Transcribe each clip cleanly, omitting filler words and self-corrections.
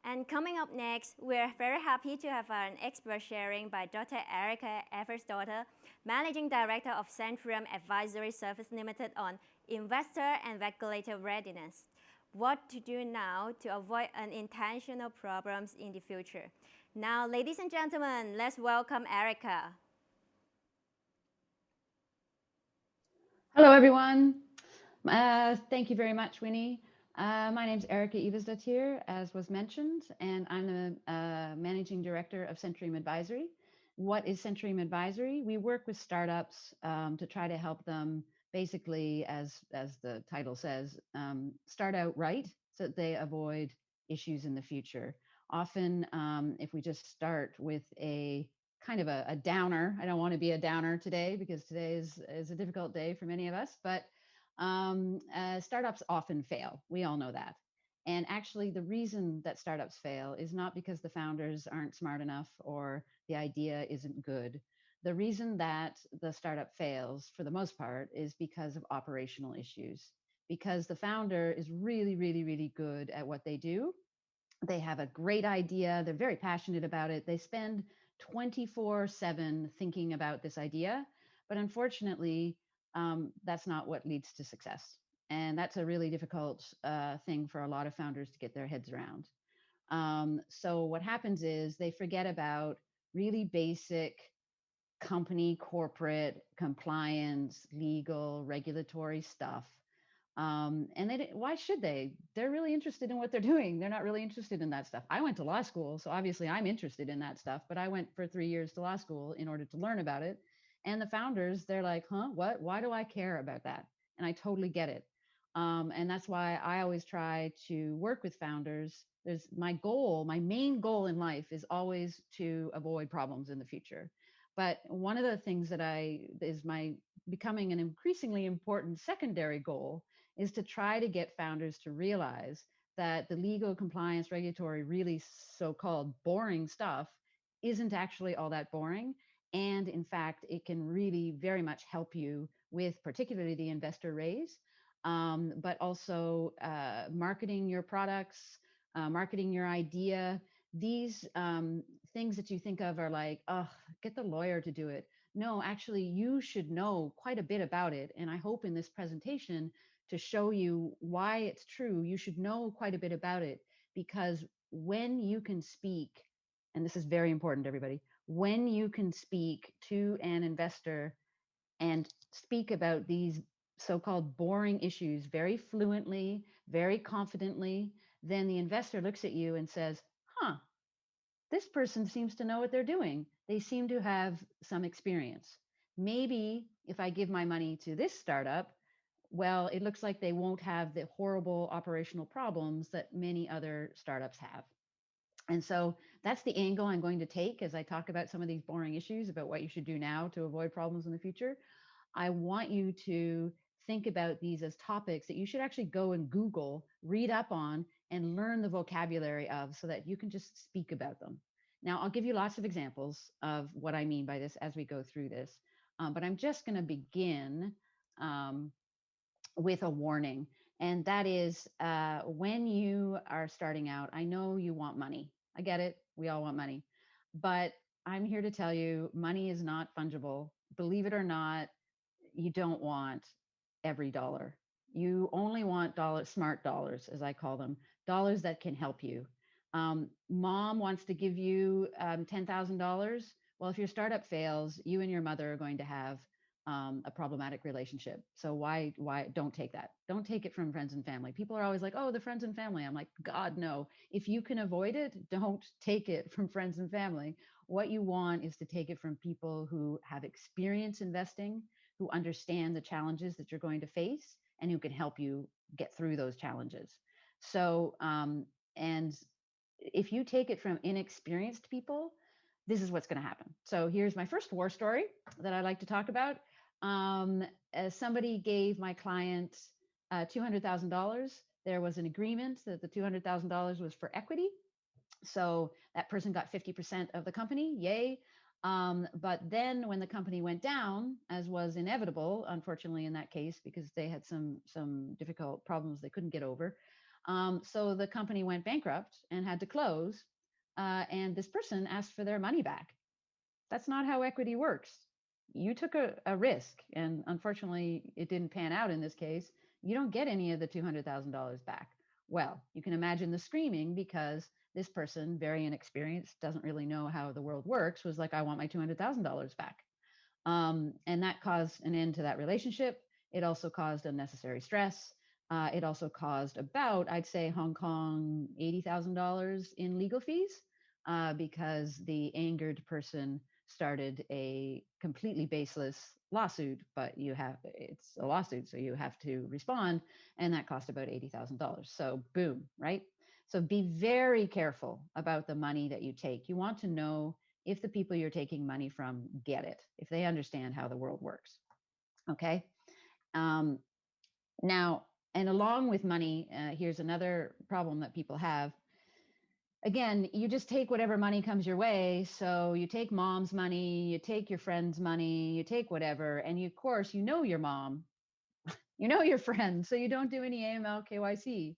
And coming up next, we're very happy to have an expert sharing by Dr. Erika Evasdottir, Managing Director of Centrium Advisory Service Limited on investor and regulator readiness. What to do now to avoid unintentional problems in the future. Now, ladies and gentlemen, let's welcome Erika. Hello, everyone. Thank you very much, Winnie. My name is Erika Evasdottir, as was mentioned, and I'm the Managing Director of Centrium Advisory. What is Centrium Advisory? We work with startups to try to help them, basically, as the title says, start out right so that they avoid issues in the future. Often, if we just start with a kind of a downer. I don't want to be a downer today because today is a difficult day for many of us, but startups often fail. We all know that. And actually, the reason that startups fail is not because the founders aren't smart enough or the idea isn't good. The reason that the startup fails, for the most part, is because of operational issues. Because the founder is really, really, really good at what they do. They have a great idea. They're very passionate about it. They spend 24/7 thinking about this idea. But unfortunately, that's not what leads to success. And that's a really difficult thing for a lot of founders to get their heads around. So what happens is they forget about really basic company, corporate, compliance, legal, regulatory stuff. And why should they? They're really interested in what they're doing. They're not really interested in that stuff. I went to law school, so obviously I'm interested in that stuff, but I went for 3 years to law school in order to learn about it. And the founders, they're like, huh, what? Why do I care about that? And I totally get it. And that's why I always try to work with founders. There's my goal, my main goal in life is always to avoid problems in the future. But one of the things that is my becoming an increasingly important secondary goal is to try to get founders to realize that the legal compliance regulatory really so-called boring stuff isn't actually all that boring, and in fact it can really very much help you with particularly the investor raise, but also marketing your products, marketing your idea. These things that you think of are like, oh, get the lawyer to do it. No, actually, you should know quite a bit about it. And I hope in this presentation to show you why it's true, you should know quite a bit about it, because when you can speak, and this is very important, everybody, when you can speak to an investor and speak about these so-called boring issues very fluently, very confidently, then the investor looks at you and says, huh, this person seems to know what they're doing. They seem to have some experience. Maybe if I give my money to this startup, well, it looks like they won't have the horrible operational problems that many other startups have. And so that's the angle I'm going to take as I talk about some of these boring issues about what you should do now to avoid problems in the future. I want you to think about these as topics that you should actually go and Google, read up on, and learn the vocabulary of so that you can just speak about them. Now, I'll give you lots of examples of what I mean by this as we go through this, but I'm just going to begin um, with a warning. And that is when you are starting out, I know you want money. I get it. We all want money. But I'm here to tell you money is not fungible. Believe it or not, you don't want every dollar. You only want smart dollars, as I call them, dollars that can help you. Mom wants to give you $10,000. Well, if your startup fails, you and your mother are going to have a problematic relationship. So why don't take that? Don't take it from friends and family. People are always like, oh, the friends and family. I'm like, God, no. If you can avoid it, don't take it from friends and family. What you want is to take it from people who have experience investing, who understand the challenges that you're going to face, and who can help you get through those challenges. So, and if you take it from inexperienced people, this is what's going to happen. So here's my first war story that I like to talk about. As somebody gave my client $200,000. There was an agreement that the $200,000 was for equity. So that person got 50% of the company, yay. But then when the company went down, as was inevitable, unfortunately in that case, because they had some difficult problems they couldn't get over, So the company went bankrupt and had to close. And this person asked for their money back. That's not how equity works. You took a risk, and unfortunately, it didn't pan out in this case. You don't get any of the $200,000 back. Well, you can imagine the screaming because this person, very inexperienced, doesn't really know how the world works, was like, I want my $200,000 back. And that caused an end to that relationship. It also caused unnecessary stress. It also caused about, I'd say, Hong Kong $80,000 in legal fees because the angered person started a completely baseless lawsuit, but it's a lawsuit, so you have to respond, and that cost about $80,000. So boom, right? So be very careful about the money that you take. You want to know if the people you're taking money from get it, if they understand how the world works. Okay. Now, and along with money, here's another problem that people have. Again, you just take whatever money comes your way. So you take mom's money, you take your friend's money, you take whatever. And you, of course, you know your mom, you know your friend, so you don't do any AML KYC.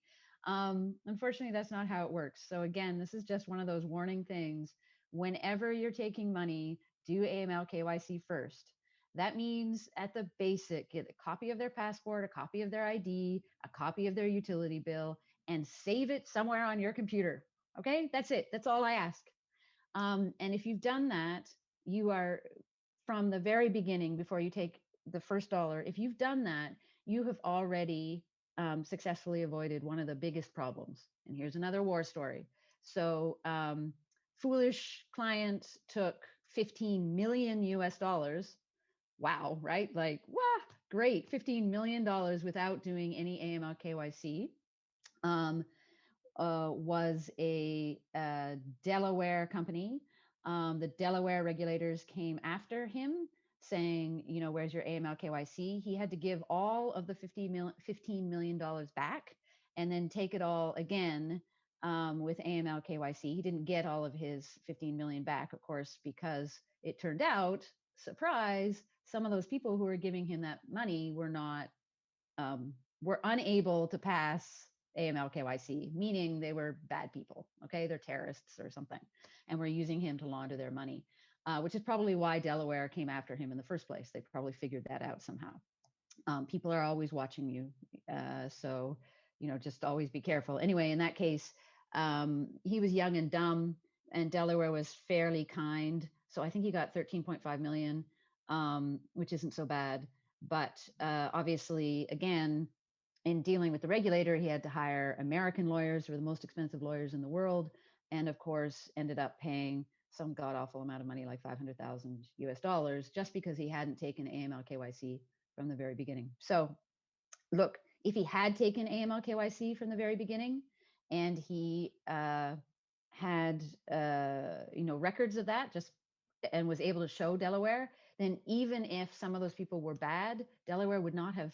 Unfortunately, that's not how it works. So again, this is just one of those warning things. Whenever you're taking money, do AML KYC first. That means at the basic, get a copy of their passport, a copy of their ID, a copy of their utility bill, and save it somewhere on your computer. Okay, that's it. That's all I ask. And if you've done that, you are from the very beginning, before you take the first dollar, if you've done that, you have already successfully avoided one of the biggest problems. And here's another war story. So, foolish client took 15 million US dollars. Wow, right? Like, wow, great, $15 million without doing any AML KYC. Was a Delaware company. The Delaware regulators came after him saying, you know, where's your AML KYC? He had to give all of the $15 million back and then take it all again with AML KYC. He didn't get all of his 15 million back, of course, because it turned out, surprise, some of those people who were giving him that money were not, were unable to pass AML KYC, meaning they were bad people. Okay, they're terrorists or something, and were using him to launder their money, which is probably why Delaware came after him in the first place. They probably figured that out somehow. People are always watching you, so you know, just always be careful. Anyway, in that case, he was young and dumb, and Delaware was fairly kind, so I think he got 13.5 million, which isn't so bad. But obviously, again, in dealing with the regulator, he had to hire American lawyers, who were the most expensive lawyers in the world, and of course ended up paying some god awful amount of money, like 500,000 US dollars, just because he hadn't taken AML KYC from the very beginning. So look, if he had taken AML KYC from the very beginning, and he had you know, records of that, just, and was able to show Delaware, then even if some of those people were bad, Delaware would not have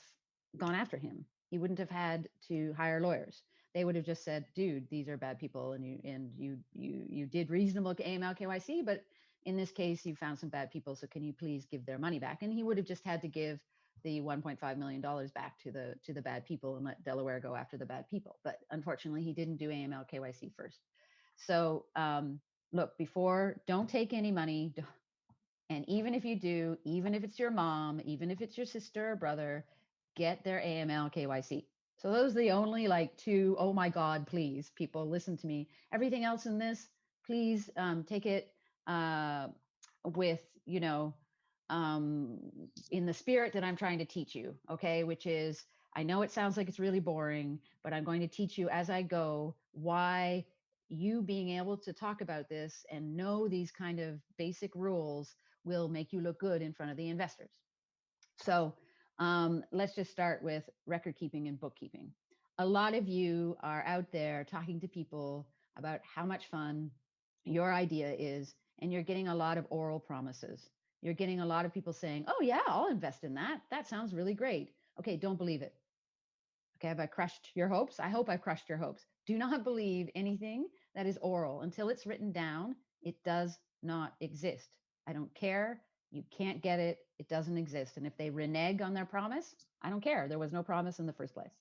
gone after him. He wouldn't have had to hire lawyers. They would have just said, dude, these are bad people, and you did reasonable AML KYC, but in this case you found some bad people, so can you please give their money back? And he would have just had to give the $1.5 million back to the bad people and let Delaware go after the bad people. But unfortunately, he didn't do AML KYC first. So look, don't take any money. And even if you do, even if it's your mom, even if it's your sister or brother, get their AML KYC. So those are the only like two, oh my God, please, people, listen to me. Everything else in this, please take it with, you know, in the spirit that I'm trying to teach you, okay? Which is, I know it sounds like it's really boring, but I'm going to teach you as I go why you being able to talk about this and know these kind of basic rules will make you look good in front of the investors. So let's just start with record keeping and bookkeeping. A lot of you are out there talking to people about how much fun your idea is, and you're getting a lot of oral promises. You're getting a lot of people saying, oh yeah, I'll invest in that. That sounds really great. Okay, don't believe it. Okay, have I crushed your hopes? I hope I've crushed your hopes. Do not believe anything that is oral. Until it's written down, it does not exist. I don't care. You can't get it. It doesn't exist. And if they renege on their promise, I don't care. There was no promise in the first place.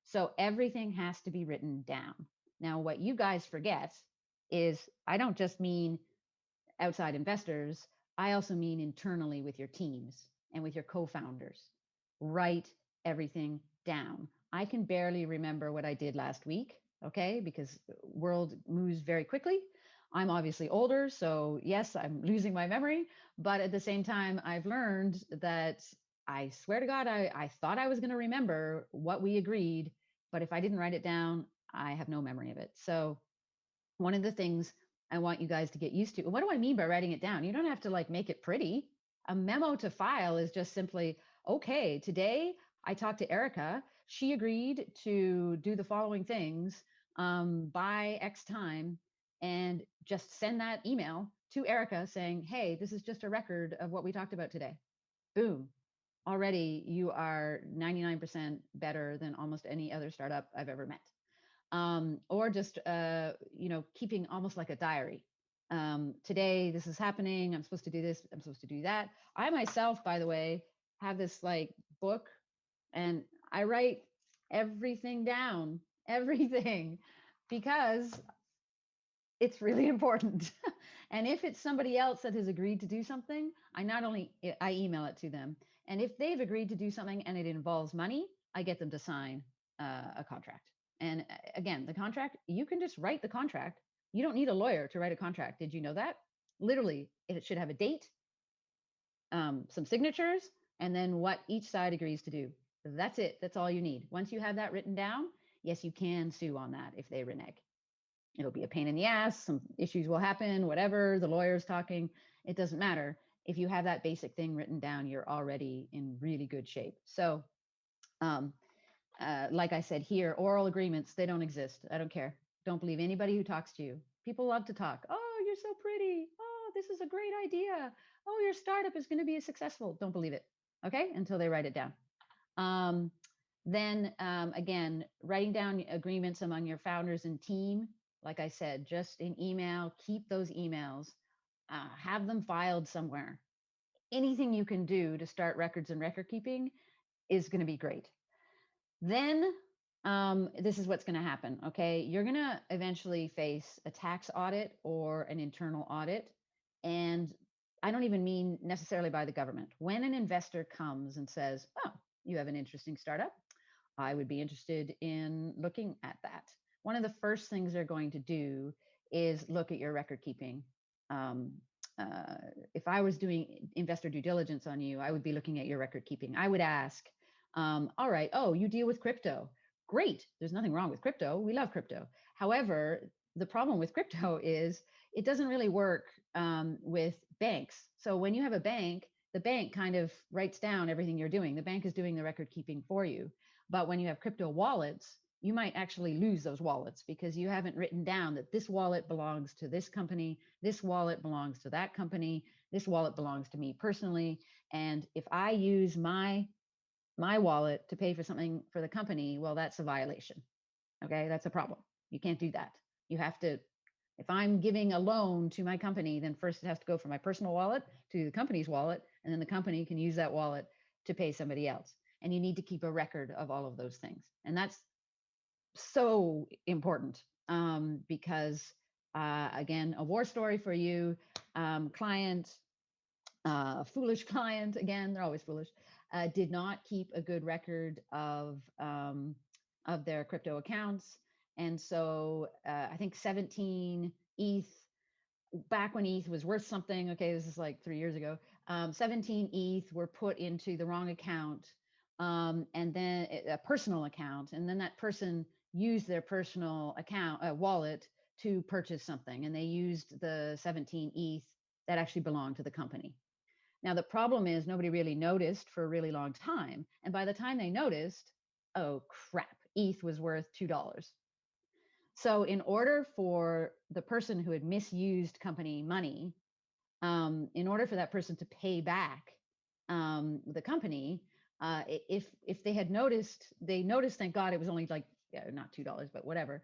So everything has to be written down. Now, what you guys forget is I don't just mean outside investors, I also mean internally with your teams and with your co-founders. Write everything down. I can barely remember what I did last week, okay, because the world moves very quickly. I'm obviously older, so yes, I'm losing my memory, but at the same time, I've learned that I swear to God, I thought I was going to remember what we agreed, but if I didn't write it down, I have no memory of it. So one of the things I want you guys to get used to. What do I mean by writing it down? You don't have to like make it pretty. A memo to file is just simply, okay, today I talked to Erika. She agreed to do the following things by X time, and just send that email to Erika saying, hey, this is just a record of what we talked about today. Boom. Already you are 99% better than almost any other startup I've ever met. Or just keeping almost like a diary. Today this is happening. I'm supposed to do this. I'm supposed to do that. I myself, by the way, have this like book, and I write everything down, everything, because it's really important. And if it's somebody else that has agreed to do something, I email it to them. And if they've agreed to do something and it involves money, I get them to sign a contract. And again, the contract, you can just write the contract. You don't need a lawyer to write a contract. Did you know that? Literally, it should have a date, some signatures, and then what each side agrees to do. That's it. That's all you need. Once you have that written down, yes, you can sue on that if they renege. It'll be a pain in the ass. Some issues will happen, whatever. The lawyer's talking. It doesn't matter. If you have that basic thing written down, you're already in really good shape. So, like I said here, oral agreements, they don't exist. I don't care. Don't believe anybody who talks to you. People love to talk. Oh, you're so pretty. Oh, this is a great idea. Oh, your startup is going to be successful. Don't believe it. Okay. Until they write it down. Then again, writing down agreements among your founders and team, like I said, just in email, keep those emails, have them filed somewhere. Anything you can do to start records and record keeping is going to be great. Then this is what's going to happen. Okay. You're going to eventually face a tax audit or an internal audit. And I don't even mean necessarily by the government. When an investor comes and says, oh, you have an interesting startup, I would be interested in looking at that. One of the first things they're going to do is look at your record keeping. If I was doing investor due diligence on you, I would be looking at your record keeping. I would ask, all right, oh, you deal with crypto. Great. There's nothing wrong with crypto. We love crypto. However, the problem with crypto is it doesn't really work with banks. So when you have a bank, the bank kind of writes down everything you're doing. The bank is doing the record keeping for you. But when you have crypto wallets, you might actually lose those wallets because you haven't written down that this wallet belongs to this company, this wallet belongs to that company, this wallet belongs to me personally. And if I use my wallet to pay for something for the company, well, that's a violation. Okay, that's a problem. You can't do that. You have to, if I'm giving a loan to my company, then first it has to go from my personal wallet to the company's wallet, and then the company can use that wallet to pay somebody else. And you need to keep a record of all of those things. And that's so important because, again, a war story for you, client, foolish client, again, they're always foolish, did not keep a good record of their crypto accounts. And so I think 17 ETH, back when ETH was worth something, okay, this is like 3 years ago, 17 ETH were put into the wrong account, and then a personal account, and then that person used their personal account wallet to purchase something, and they used the 17 ETH that actually belonged to the company. Now, the problem is nobody really noticed for a really long time. And by the time they noticed, oh crap, ETH was worth $2. So in order for the person who had misused company money, in order for that person to pay back the company, if they had noticed, thank God it was only like, not $2, but whatever,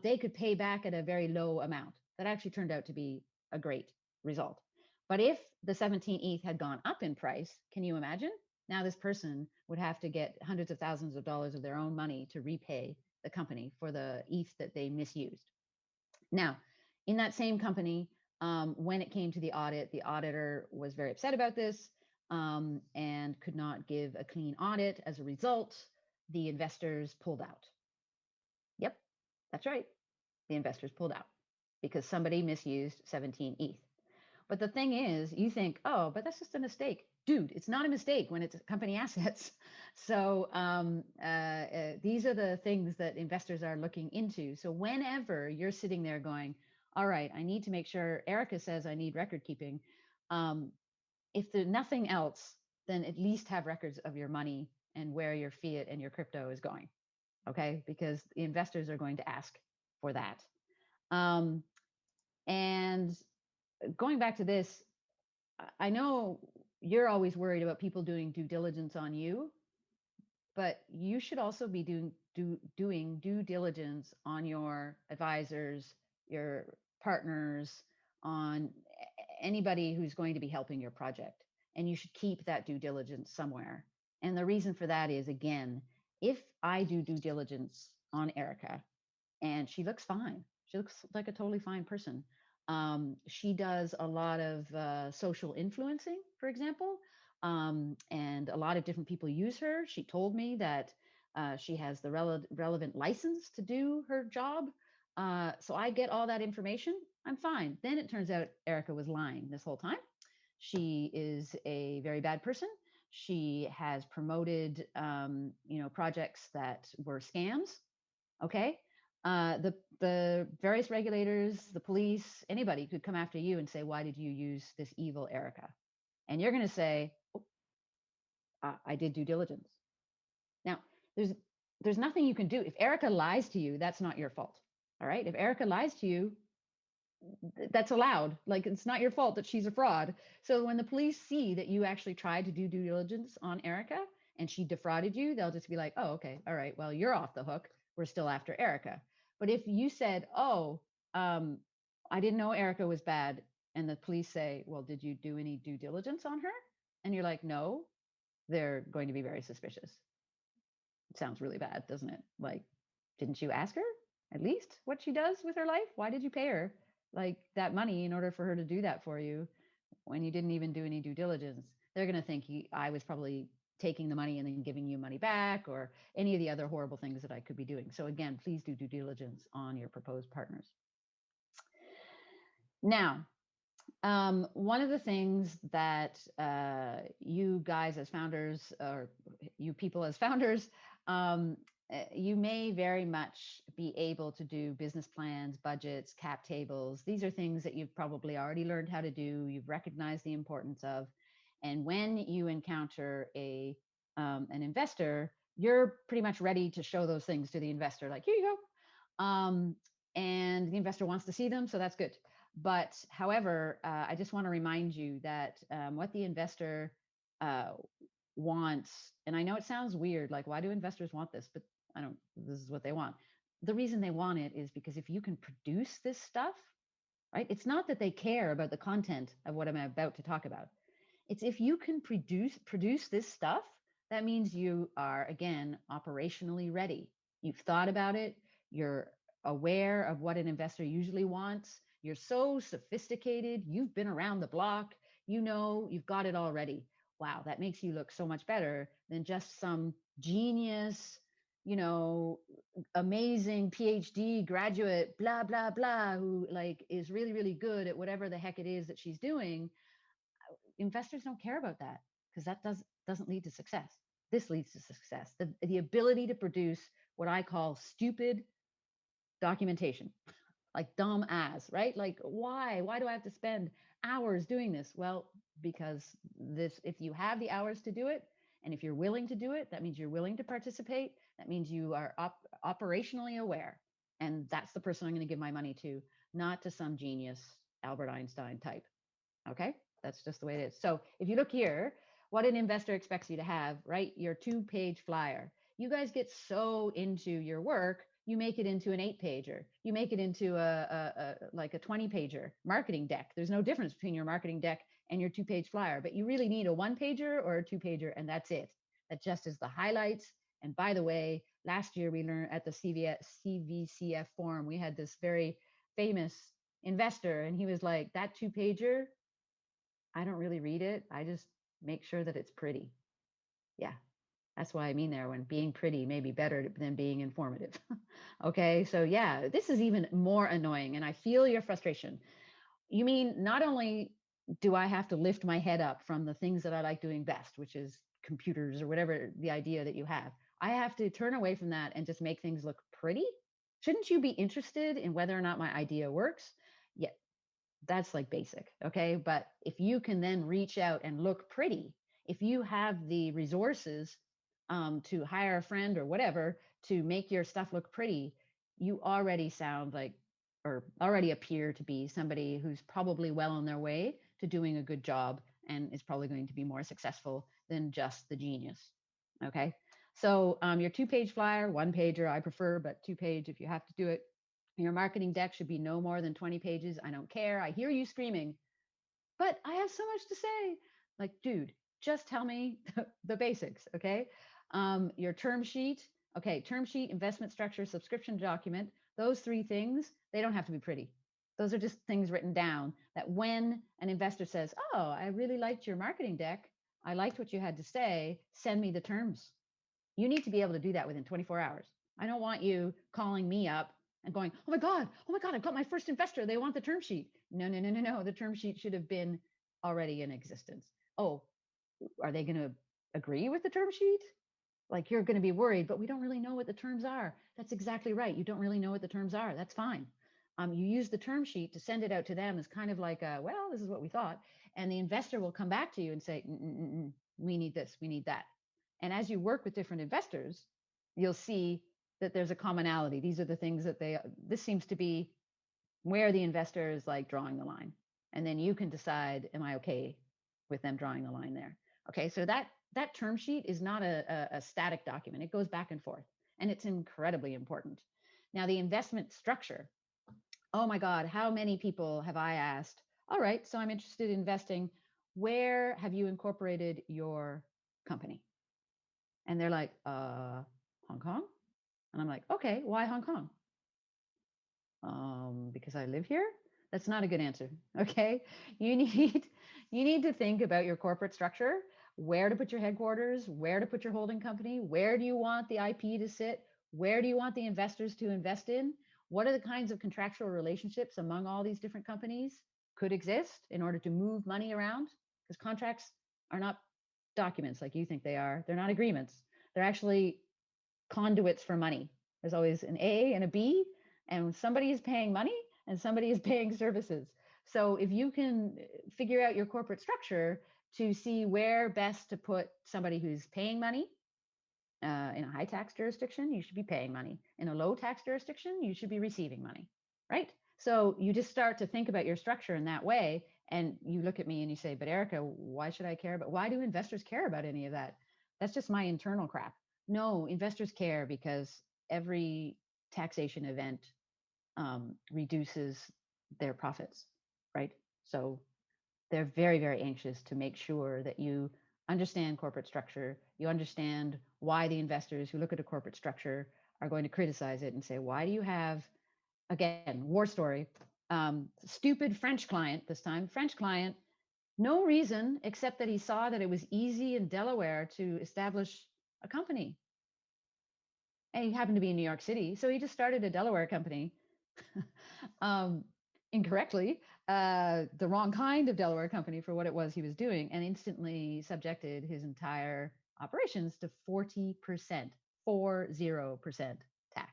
they could pay back at a very low amount. That actually turned out to be a great result. But if the 17 ETH had gone up in price, can you imagine? Now this person would have to get hundreds of thousands of dollars of their own money to repay the company for the ETH that they misused. Now, in that same company, when it came to the audit, the auditor was very upset about this and could not give a clean audit. As a result, the investors pulled out. Yep, that's right. The investors pulled out because somebody misused 17 ETH. But the thing is, you think, oh, but that's just a mistake. Dude, it's not a mistake when it's company assets. So these are the things that investors are looking into. So whenever you're sitting there going, all right, I need to make sure Erika says I need record keeping. If there's nothing else, then at least have records of your money and where your fiat and your crypto is going. Okay, because the investors are going to ask for that. And going back to this, I know you're always worried about people doing due diligence on you, but you should also be doing due diligence on your advisors, your partners, on anybody who's going to be helping your project. And you should keep that due diligence somewhere. And the reason for that is, again, if I do due diligence on Erika and she looks fine, she looks like a totally fine person. She does a lot of social influencing, for example, and a lot of different people use her. She told me that she has the relevant license to do her job. So I get all that information. I'm fine. Then it turns out Erika was lying this whole time. She is a very bad person. She has promoted, projects that were scams. Okay. The various regulators, the police, anybody could come after you and say, why did you use this evil Erika? And you're going to say, oh, I did due diligence. Now, there's nothing you can do. If Erika lies to you, that's not your fault. All right. If Erika lies to you, that's allowed. Like, it's not your fault that she's a fraud. So when the police see that you actually tried to do due diligence on Erika and she defrauded you, they'll just be like, oh, okay, all right, well, you're off the hook. We're still after Erika. But if you said, oh, I didn't know Erika was bad, and the police say, well, did you do any due diligence on her? And you're like, no, they're going to be very suspicious. It sounds really bad, doesn't it? Like, didn't you ask her at least what she does with her life? Why did you pay her like that money in order for her to do that for you when you didn't even do any due diligence? They're going to think I was probably taking the money and then giving you money back, or any of the other horrible things that I could be doing. So again, please do due diligence on your proposed partners. Now, one of the things that you guys as founders, or you people as founders, you may very much be able to do business plans, budgets, cap tables. These are things that you've probably already learned how to do. You've recognized the importance of. And when you encounter an investor, you're pretty much ready to show those things to the investor. Like, here you go. And the investor wants to see them, so that's good. But however, I just want to remind you that what the investor wants, and I know it sounds weird, like, why do investors want this? But this is what they want. The reason they want it is because if you can produce this stuff, right? It's not that they care about the content of what I'm about to talk about. It's if you can produce this stuff, that means you are, again, operationally ready. You've thought about it. You're aware of what an investor usually wants. You're so sophisticated. You've been around the block. You've got it all ready. Wow, that makes you look so much better than just some genius, amazing PhD graduate, blah, blah, blah, who like is really, really good at whatever the heck it is that she's doing. Investors don't care about that because that doesn't lead to success. This leads to success. The ability to produce what I call stupid documentation, like dumb ass, right? Like, why do I have to spend hours doing this? Well, because if you have the hours to do it, and if you're willing to do it, that means you're willing to participate. That means you are operationally aware. And that's the person I'm going to give my money to, not to some genius Albert Einstein type. Okay, that's just the way it is. So if you look here, what an investor expects you to have, right? Your 2-page flyer. You guys get so into your work, you make it into an 8-pager. You make it into like a 20-pager marketing deck. There's no difference between your marketing deck and your 2-page flyer, but you really need a 1-pager or a 2-pager, and that's it. That just is the highlights. And by the way, last year we learned at the CVCF forum, we had this very famous investor, and he was like, that 2-pager, I don't really read it. I just make sure that it's pretty. Yeah, that's why I mean there when being pretty may be better than being informative. Okay, so yeah, this is even more annoying, and I feel your frustration. You mean not only do I have to lift my head up from the things that I like doing best, which is computers or whatever the idea that you have, I have to turn away from that and just make things look pretty? Shouldn't you be interested in whether or not my idea works? Yeah, that's like basic, okay? But if you can then reach out and look pretty, if you have the resources to hire a friend or whatever to make your stuff look pretty, you already sound like, or already appear to be somebody who's probably well on their way to doing a good job and is probably going to be more successful than just the genius, okay? So your 2-page flyer, 1-pager I prefer, but 2-page if you have to do it. Your marketing deck should be no more than 20 pages. I don't care. I hear you screaming, but I have so much to say. Like, dude, just tell me the basics, okay? Your term sheet, okay, term sheet, investment structure, subscription document, those 3 things, they don't have to be pretty. Those are just things written down that when an investor says, oh, I really liked your marketing deck, I liked what you had to say, send me the terms. You need to be able to do that within 24 hours. I don't want you calling me up and going, oh my God, I've got my first investor. They want the term sheet. No. The term sheet should have been already in existence. Oh, are they going to agree with the term sheet? Like, you're going to be worried, but we don't really know what the terms are. That's exactly right. You don't really know what the terms are. That's fine. You use the term sheet to send it out to them as kind of like, well, this is what we thought. And the investor will come back to you and say, we need this, we need that. And as you work with different investors, you'll see that there's a commonality. These are the things that this seems to be where the investor is like drawing the line. And then you can decide, am I okay with them drawing the line there? Okay, so that term sheet is not a static document. It goes back and forth, and it's incredibly important. Now, the investment structure. Oh my God, how many people have I asked, all right, so I'm interested in investing. Where have you incorporated your company? And they're like, Hong Kong? And I'm like, okay, why Hong Kong? Because I live here? That's not a good answer. Okay. You need to think about your corporate structure, where to put your headquarters, where to put your holding company, where do you want the IP to sit? Where do you want the investors to invest in? What are the kinds of contractual relationships among all these different companies could exist in order to move money around? Because contracts are not documents like you think they are. They're not agreements. They're actually conduits for money. There's always an A and a B, and somebody is paying money and somebody is paying services. So if you can figure out your corporate structure to see where best to put somebody who's paying money, in a high tax jurisdiction, you should be paying money. In a low tax jurisdiction, you should be receiving money, right? So you just start to think about your structure in that way. And you look at me and you say, but Erika, why should I care about, why do investors care about any of that? That's just my internal crap. No, investors care because every taxation event reduces their profits, right? So they're very, very anxious to make sure that you understand corporate structure. You understand why the investors who look at a corporate structure are going to criticize it and say, why do you have, again, war story, stupid French client this time, French client, no reason except that he saw that it was easy in Delaware to establish a company. And he happened to be in New York City. So he just started a Delaware company incorrectly, the wrong kind of Delaware company for what it was he was doing, and instantly subjected his entire operations to 40%, 40% tax.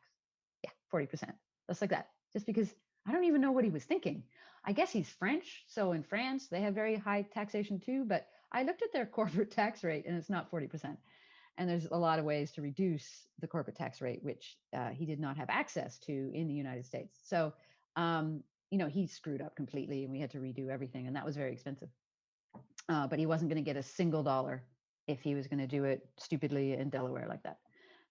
Yeah, 40%. Just like that. Just because I don't even know what he was thinking. I guess he's French. So in France, they have very high taxation too. But I looked at their corporate tax rate and it's not 40%. And there's a lot of ways to reduce the corporate tax rate, which he did not have access to in the United States. So, he screwed up completely and we had to redo everything. And that was very expensive. But he wasn't going to get a single dollar if he was going to do it stupidly in Delaware like that.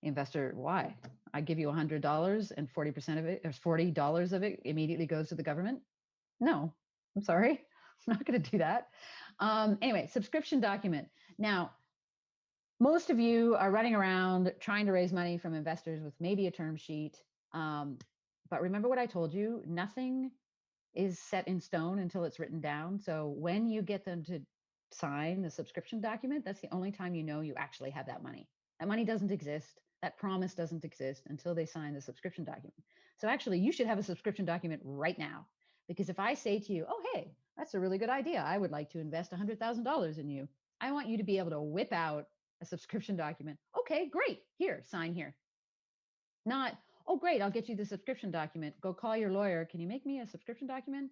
The investor, why? I give you $100 and 40% of it, or $40 of it immediately goes to the government? No, I'm sorry. I'm not going to do that. Anyway, subscription document. Now, most of you are running around trying to raise money from investors with maybe a term sheet. But remember what I told you, nothing is set in stone until it's written down. So when you get them to sign the subscription document, that's the only time you know you actually have that money. That money doesn't exist. That promise doesn't exist until they sign the subscription document. So actually, you should have a subscription document right now. Because if I say to you, oh, hey, that's a really good idea. I would like to invest $100,000 in you. I want you to be able to whip out a subscription document. Okay, great. Here, sign here. Not, oh, great, I'll get you the subscription document. Go call your lawyer. Can you make me a subscription document?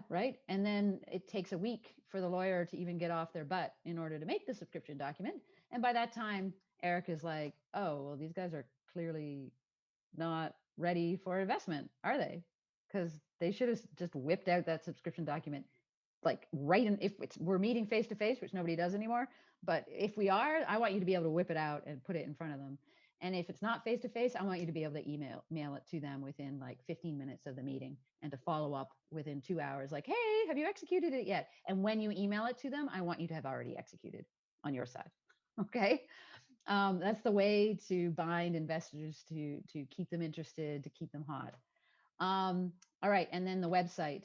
Right. And then it takes a week for the lawyer to even get off their butt in order to make the subscription document. And by that time, Erika's like, oh, well, these guys are clearly not ready for investment, are they? Because they should have just whipped out that subscription document like right in, if we're meeting face to face, which nobody does anymore, but if we are, I want you to be able to whip it out and put it in front of them. And if it's not face to face, I want you to be able to mail it to them within like 15 minutes of the meeting and to follow up within 2 hours, like, hey, have you executed it yet? And when you email it to them, I want you to have already executed on your side. Okay. That's the way to bind investors, to keep them interested, to keep them hot. All right. And then the website.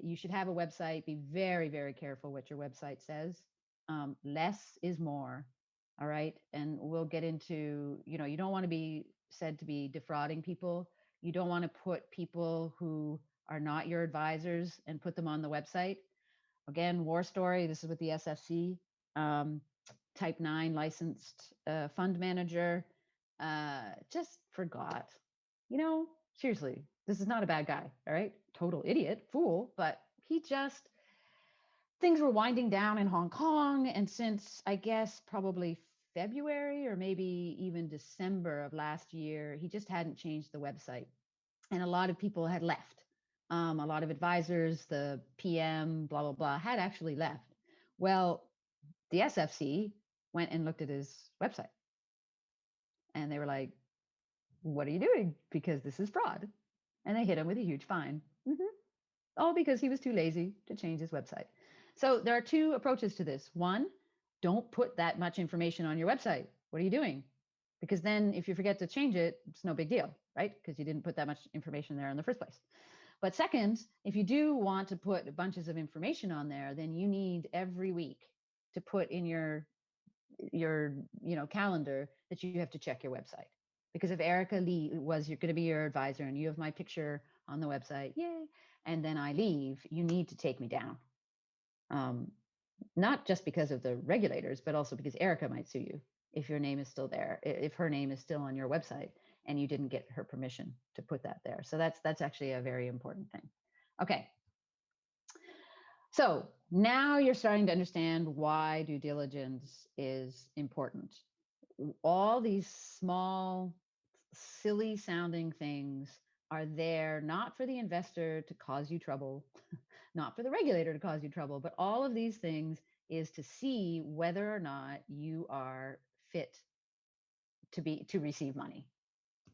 You should have a website. Be very, very careful what your website says. Less is more. All right. And we'll get into, you don't want to be said to be defrauding people. You don't want to put people who are not your advisors and put them on the website. Again, war story. This is with the SFC. Type 9 licensed fund manager. Just forgot. Seriously, this is not a bad guy, all right? Total idiot, fool, but things were winding down in Hong Kong. And since, I guess, probably February or maybe even December of last year, he just hadn't changed the website. And a lot of people had left. A lot of advisors, the PM, blah, blah, blah, had actually left. Well, the SFC went and looked at his website. And they were like, what are you doing? Because this is fraud. And they hit him with a huge fine. All because he was too lazy to change his website. So there are two approaches to this. One, don't put that much information on your website. What are you doing? Because then if you forget to change it, it's no big deal, right? Because you didn't put that much information there in the first place. But second, if you do want to put bunches of information on there, then you need every week to put in your calendar that you have to check your website. Because if Erika Lee was going to be your advisor and you have my picture on the website, yay, and then I leave, you need to take me down. Not just because of the regulators, but also because Erika might sue you if your name is still there, if her name is still on your website and you didn't get her permission to put that there. So that's actually a very important thing. Okay. So now you're starting to understand why due diligence is important. All these small, silly sounding things are there not for the investor to cause you trouble, not for the regulator to cause you trouble, but all of these things is to see whether or not you are fit to receive money,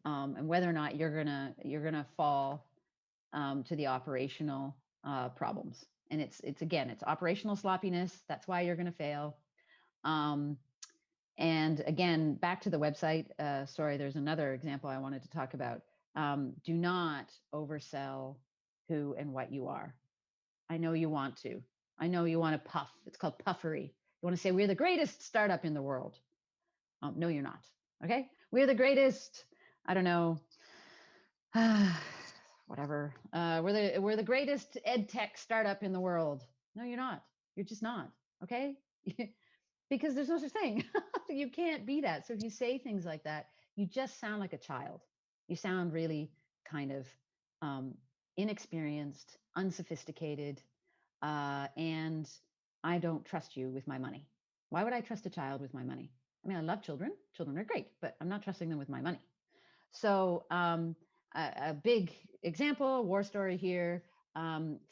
and whether or not you're gonna fall to the operational problems. And it's operational sloppiness. That's why you're gonna fail. And again, back to the website. Sorry, there's another example I wanted to talk about. Do not oversell who and what you are. I know you want to. I know you want to puff. It's called puffery. You want to say, we're the greatest startup in the world. No, you're not. Okay? We're the greatest, I don't know, whatever. We're the greatest ed tech startup in the world. No, you're not. You're just not. Okay? Because there's no such thing. You can't be that. So if you say things like that, you just sound like a child. You sound really kind of inexperienced, unsophisticated, and I don't trust you with my money. Why would I trust a child with my money? I mean, I love children. Children are great, but I'm not trusting them with my money. So a big example, war story here,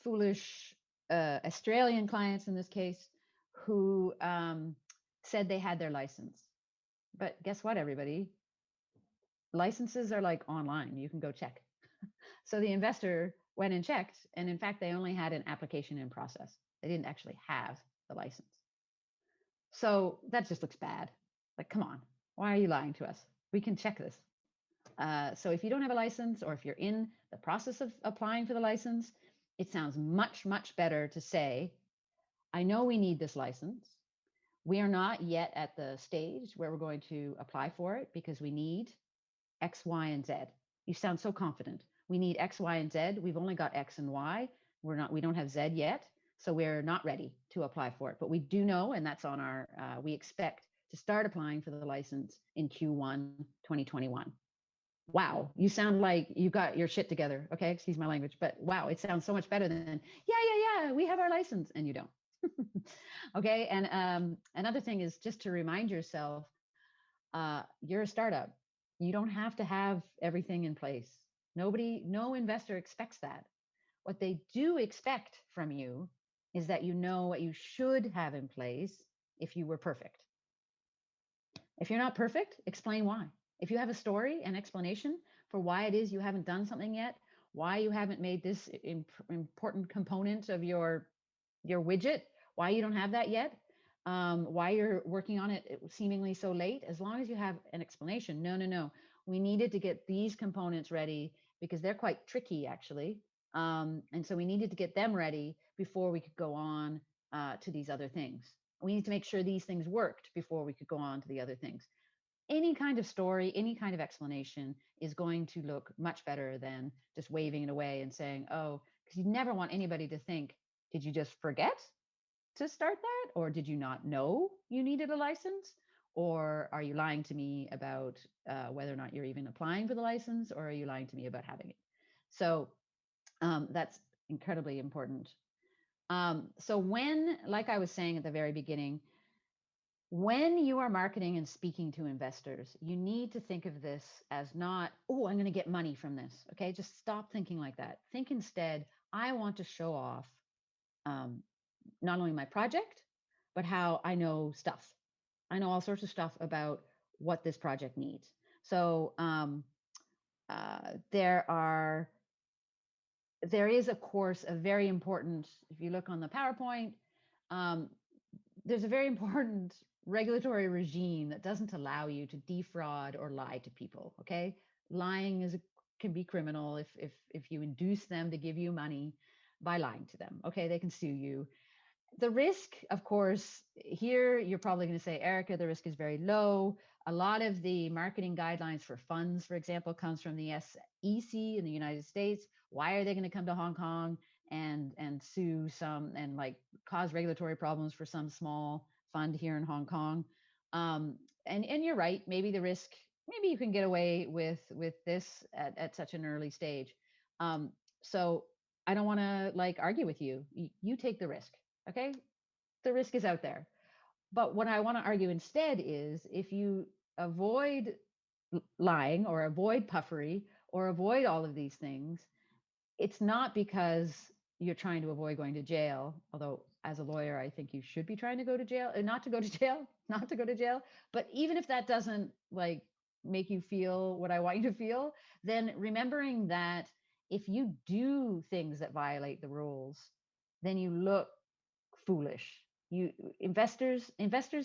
foolish Australian clients in this case, who said they had their license. But guess what, everybody? Licenses are like online. You can go check. So the investor went and checked, and in fact, they only had an application in process. They didn't actually have the license. So that just looks bad. Like, come on, why are you lying to us? We can check this. So if you don't have a license, or if you're in the process of applying for the license, it sounds much, much better to say, I know we need this license. We are not yet at the stage where we're going to apply for it because we need X, Y, and Z. You sound so confident. We need X, Y, and Z. We've only got X and Y. We don't have Z yet. So we're not ready to apply for it, but we do know, and that's on our, we expect to start applying for the license in Q1 2021. Wow, you sound like you got your shit together. Okay, excuse my language, but wow, it sounds so much better than, yeah, we have our license, and you don't. Okay, and another thing is just to remind yourself, you're a startup. You don't have to have everything in place. No investor expects that. What they do expect from you is that you know what you should have in place if you were perfect. If you're not perfect, explain why. If you have a story, an explanation for why it is you haven't done something yet, why you haven't made this important component of your widget, why you don't have that yet, why you're working on it seemingly so late, as long as you have an explanation. No, we needed to get these components ready because they're quite tricky, actually. And so we needed to get them ready before we could go on to these other things. We need to make sure these things worked before we could go on to the other things. Any kind of story, any kind of explanation is going to look much better than just waving it away and saying, oh, because you never want anybody to think, did you just forget to start that? Or did you not know you needed a license? Or are you lying to me about whether or not you're even applying for the license? Or are you lying to me about having it? So that's incredibly important. So when, like I was saying at the very beginning, when you are marketing and speaking to investors, you need to think of this as not, oh, I'm going to get money from this. Okay, just stop thinking like that. Think instead, I want to show off not only my project, but how I know stuff. I know all sorts of stuff about what this project needs. So there is a course, a very important, if you look on the PowerPoint, there's a very important regulatory regime that doesn't allow you to defraud or lie to people. Okay, lying can be criminal if you induce them to give you money by lying to them. Okay, they can sue you. The risk, of course, here you're probably going to say, Erika, the risk is very low. A lot of the marketing guidelines for funds, for example, comes from the SEC in the United States. Why are they going to come to Hong Kong and sue some and like cause regulatory problems for some small fund here in Hong Kong? And you're right. Maybe the risk, maybe you can get away with this at such an early stage. So I don't want to like argue with you. You take the risk. Okay, the risk is out there. But what I want to argue instead is if you avoid lying or avoid puffery or avoid all of these things, it's not because you're trying to avoid going to jail. Although as a lawyer, I think you should be trying to go to jail, not to go to jail, not to go to jail. But even if that doesn't like make you feel what I want you to feel, then remembering that if you do things that violate the rules, then you look foolish. Investors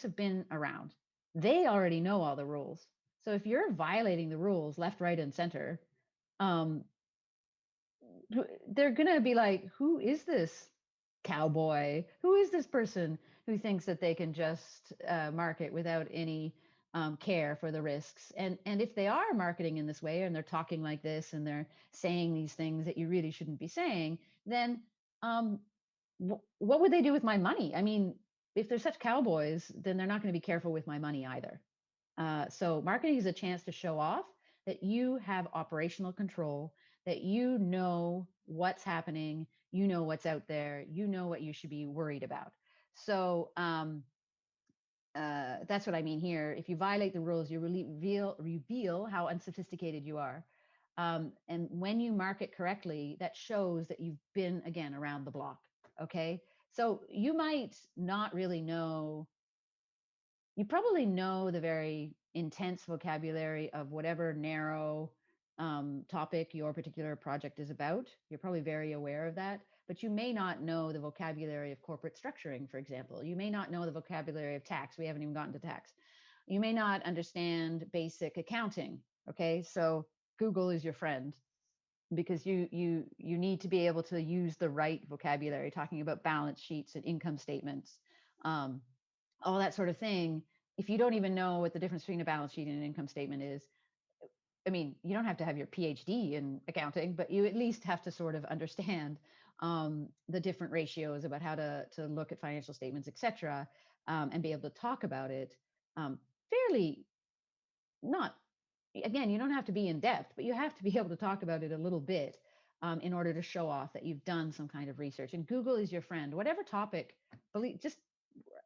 have been around. They already know all the rules. So if you're violating the rules left, right, and center, they're gonna be like, who is this cowboy? Who is this person who thinks that they can just market without any care for the risks? And if they are marketing in this way and they're talking like this and they're saying these things that you really shouldn't be saying, then what would they do with my money? I mean, if they're such cowboys, then they're not going to be careful with my money either. So marketing is a chance to show off that you have operational control, that you know what's happening, you know what's out there, you know what you should be worried about. So that's what I mean here. If you violate the rules, you reveal how unsophisticated you are. And when you market correctly, that shows that you've been, again, around the block. Okay. So you might not really know, you probably know the very intense vocabulary of whatever narrow topic your particular project is about. You're probably very aware of that, but you may not know the vocabulary of corporate structuring, for example. You may not know the vocabulary of tax. We haven't even gotten to tax. You may not understand basic accounting. Okay, so Google is your friend, because you need to be able to use the right vocabulary, talking about balance sheets and income statements, um, all that sort of thing. If you don't even know what the difference between a balance sheet and an income statement is, I mean, you don't have to have your PhD in accounting, but you at least have to sort of understand the different ratios about how to look at financial statements, et cetera, and be able to talk about it fairly, not, again, you don't have to be in depth, but you have to be able to talk about it a little bit in order to show off that you've done some kind of research. And Google is your friend. Whatever topic, just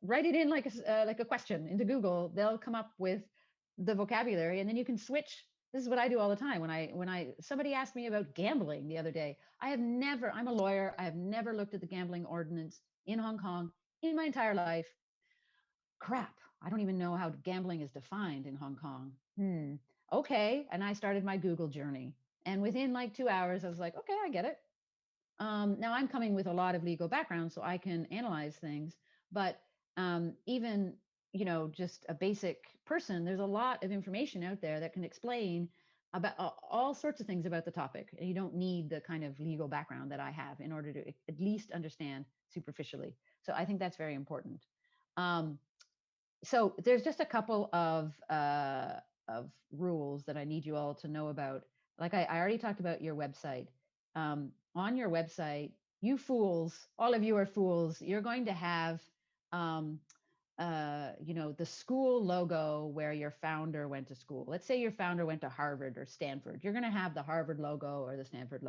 write it in like a question into Google. They'll come up with the vocabulary, and then you can switch. This is what I do all the time. When somebody asked me about gambling the other day, I'm a lawyer. I have never looked at the gambling ordinance in Hong Kong in my entire life. Crap, I don't even know how gambling is defined in Hong Kong. Okay. And I started my Google journey. And within like 2 hours, I was like, okay, I get it. Now I'm coming with a lot of legal background, so I can analyze things. But even, just a basic person, there's a lot of information out there that can explain about all sorts of things about the topic. And you don't need the kind of legal background that I have in order to at least understand superficially. So I think that's very important. So there's just a couple of rules that I need you all to know about. Like I already talked about your website. On your website, you fools, all of you are fools. You're going to have, the school logo where your founder went to school. Let's say your founder went to Harvard or Stanford. You're going to have the Harvard logo or the Stanford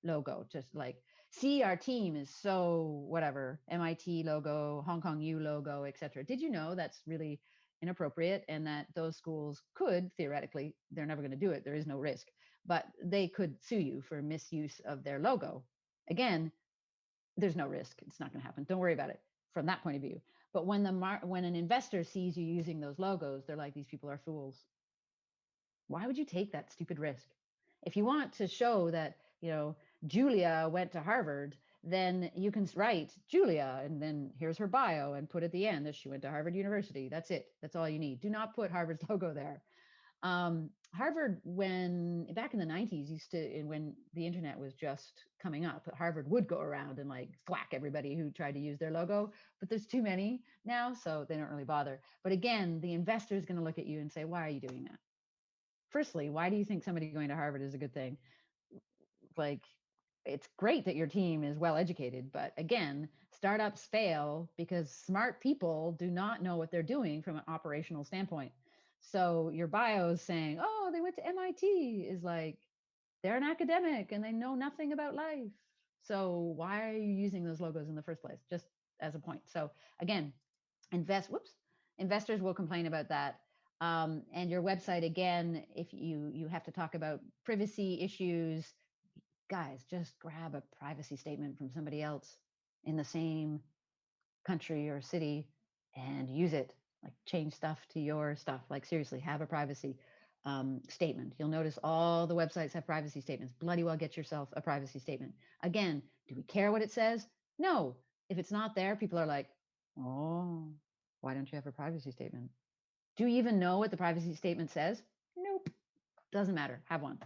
logo, just like, see, our team is so whatever, MIT logo, Hong Kong U logo, etc. Did you know that's really inappropriate, and that those schools could theoretically, they're never going to do it, there is no risk, but they could sue you for misuse of their logo? Again, there's no risk. It's not going to happen. Don't worry about it from that point of view. But when an investor sees you using those logos, they're like, these people are fools. Why would you take that stupid risk? If you want to show that, Julia went to Harvard, then you can write Julia, and then here's her bio, and put at the end that she went to Harvard University. That's it. That's all you need. Do not put Harvard's logo there. Harvard, when back in the 90s, when the internet was just coming up, Harvard would go around and like thwack everybody who tried to use their logo, but there's too many now, so they don't really bother. But again, the investor is going to look at you and say, why are you doing that? Firstly, why do you think somebody going to Harvard is a good thing? Like, it's great that your team is well educated, but again, startups fail because smart people do not know what they're doing from an operational standpoint. So your bio is saying, oh, they went to MIT, is like, they're an academic and they know nothing about life. So why are you using those logos in the first place? Just as a point. So again, investors will complain about that. And your website, again, if you have to talk about privacy issues, guys, just grab a privacy statement from somebody else in the same country or city and use it. Like, change stuff to your stuff. Like, seriously, have a privacy statement. You'll notice all the websites have privacy statements. Bloody well get yourself a privacy statement. Again, do we care what it says? No. If it's not there, people are like, oh, why don't you have a privacy statement? Do you even know what the privacy statement says? Nope. Doesn't matter. Have one.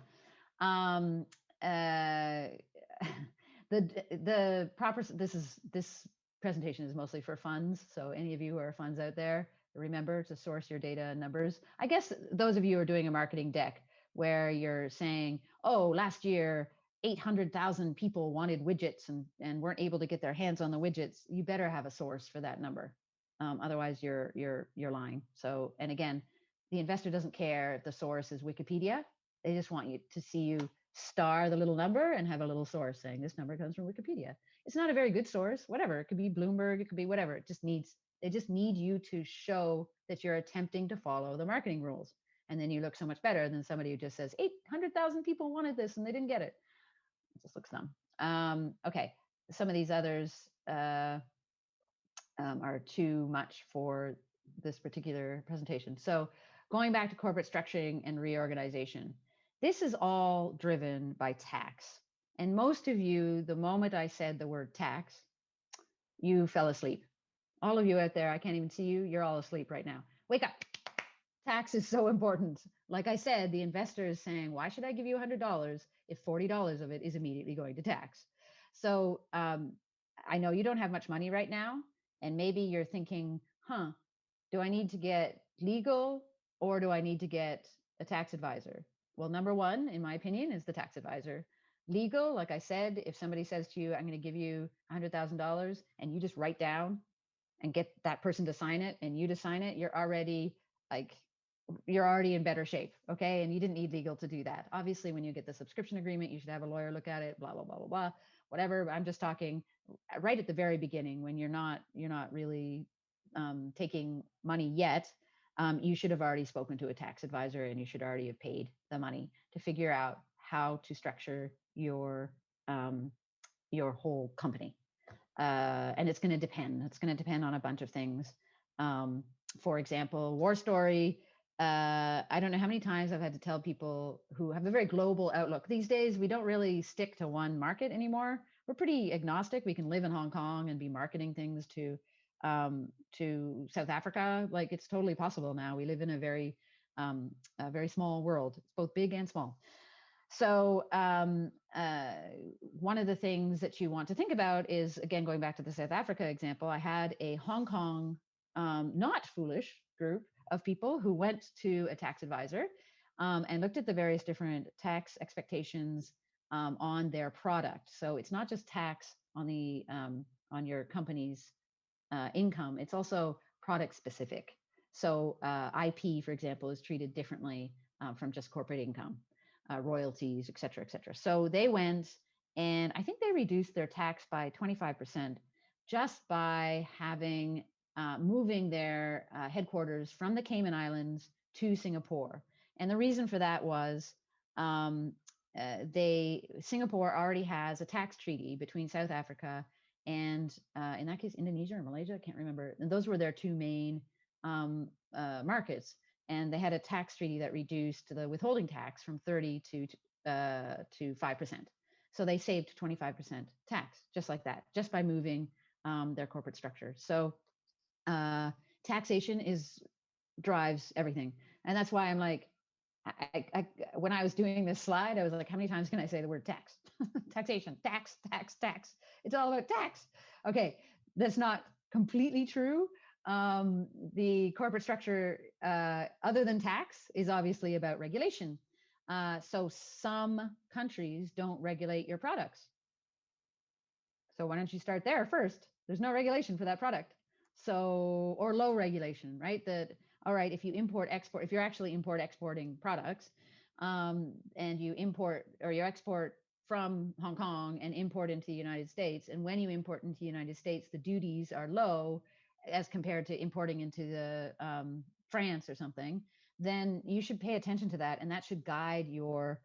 The proper, this presentation is mostly for funds. So any of you who are funds out there, remember to source your data and numbers. I guess those of you who are doing a marketing deck where you're saying, oh, last year 800,000 people wanted widgets and weren't able to get their hands on the widgets, you better have a source for that number. Otherwise you're lying. So, and again, the investor doesn't care if the source is Wikipedia. They just want you to see you star the little number and have a little source saying this number comes from Wikipedia. It's not a very good source, whatever. It could be Bloomberg, it could be whatever. They just need you to show that you're attempting to follow the marketing rules. And then you look so much better than somebody who just says 800,000 people wanted this and they didn't get it. It just looks dumb. Okay, some of these others are too much for this particular presentation. So going back to corporate structuring and reorganization. This is all driven by tax. And most of you, the moment I said the word tax, you fell asleep. All of you out there, I can't even see you. You're all asleep right now. Wake up. Tax is so important. Like I said, the investor is saying, why should I give you $100 if $40 of it is immediately going to tax? So I know you don't have much money right now. And maybe you're thinking, do I need to get legal or do I need to get a tax advisor? Well, number one, in my opinion, is the tax advisor. Legal, like I said, if somebody says to you, I'm going to give you $100,000 and you just write down and get that person to sign it and you to sign it, you're already in better shape. Okay. And you didn't need legal to do that. Obviously, when you get the subscription agreement, you should have a lawyer look at it, blah, blah, blah, blah, blah, whatever. I'm just talking right at the very beginning when you're not really taking money yet. You should have already spoken to a tax advisor and you should already have paid the money to figure out how to structure your whole company. And it's going to depend. It's going to depend on a bunch of things. For example, war story. I don't know how many times I've had to tell people who have a very global outlook. These days, we don't really stick to one market anymore. We're pretty agnostic. We can live in Hong Kong and be marketing things to South Africa. Like it's totally possible now. We live in a very small world. It's both big and small. So one of the things that you want to think about is, again, going back to the South Africa example, I had a Hong Kong, not foolish group of people who went to a tax advisor and looked at the various different tax expectations on their product. So it's not just tax on the on your company's income, it's also product specific. So IP, for example, is treated differently from just corporate income. Royalties, et cetera, et cetera. So they went and I think they reduced their tax by 25% just by having moving their headquarters from the Cayman Islands to Singapore. And the reason for that was Singapore already has a tax treaty between South Africa and in that case, Indonesia or Malaysia, I can't remember. And those were their two main markets. And they had a tax treaty that reduced the withholding tax from 30 to 5%. So they saved 25% tax just like that, just by moving their corporate structure. So taxation drives everything. And that's why I'm like, when I was doing this slide, I was like, how many times can I say the word tax? Taxation, tax, tax, tax. It's all about tax. Okay, that's not completely true. The corporate structure, other than tax, is obviously about regulation. So some countries don't regulate your products. So why don't you start there first? There's no regulation for that product. So, or low regulation, right? All right, if you export, if you're actually exporting products, and you import or you export from Hong Kong and import into the United States, and when you import into the United States, the duties are low as compared to importing into the France or something, then you should pay attention to that, and that should guide your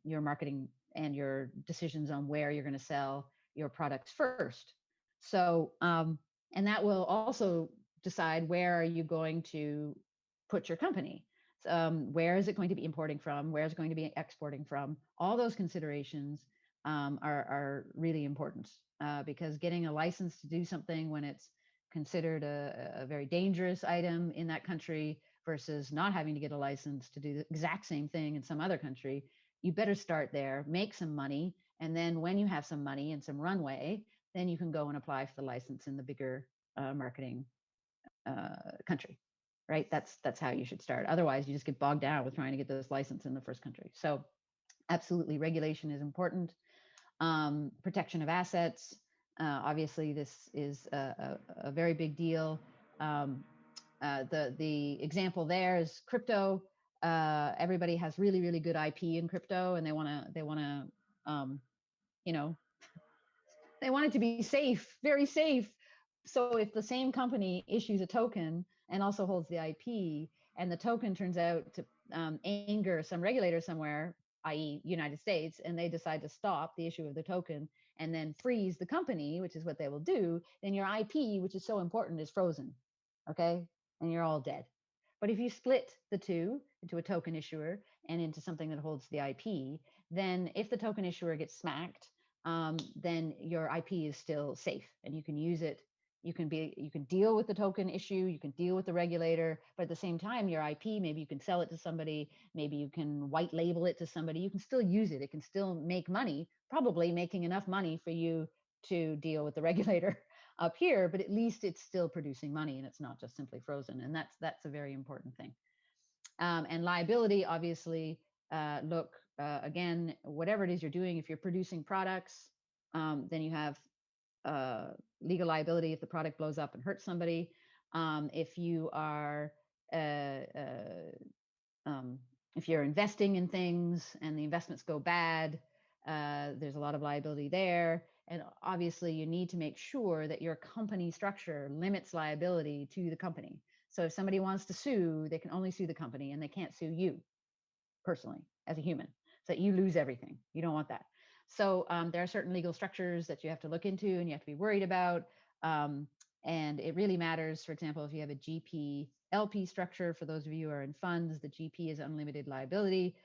marketing and your decisions on where you're going to sell your products first. So, and that will also decide where are you going to put your company. Where is it going to be importing from? Where is it going to be exporting from? All those considerations are really important because getting a license to do something when it's considered a very dangerous item in that country versus not having to get a license to do the exact same thing in some other country, you better start there, make some money, and then when you have some money and some runway, then you can go and apply for the license in the bigger marketing country, right? That's how you should start. Otherwise, you just get bogged down with trying to get this license in the first country. So absolutely, regulation is important. Protection of assets. Obviously, this is a very big deal. The example there is crypto. Everybody has really, really good IP in crypto, and they want to, they want it to be safe, very safe. So if the same company issues a token and also holds the IP, and the token turns out to anger some regulator somewhere, i.e. United States, and they decide to stop the issue of the token and then freeze the company, which is what they will do, then your IP, which is so important, is frozen. Okay. And you're all dead. But if you split the two into a token issuer and into something that holds the IP, then if the token issuer gets smacked, then your IP is still safe and you can use it. You can deal with the token issue, you can deal with the regulator, but at the same time, your IP, maybe you can sell it to somebody, maybe you can white label it to somebody, you can still use it. It can still make money, probably making enough money for you to deal with the regulator up here, but at least it's still producing money and it's not just simply frozen. And that's a very important thing. And liability, obviously, again, whatever it is you're doing, if you're producing products, then you have legal liability if the product blows up and hurts somebody. If you are if you're investing in things and the investments go bad, there's a lot of liability there. And obviously, you need to make sure that your company structure limits liability to the company. So if somebody wants to sue, they can only sue the company and they can't sue you personally as a human, so that you lose everything. You don't want that. So there are certain legal structures that you have to look into and you have to be worried about. And it really matters. For example, if you have a GP LP structure, for those of you who are in funds, the GP is unlimited liability.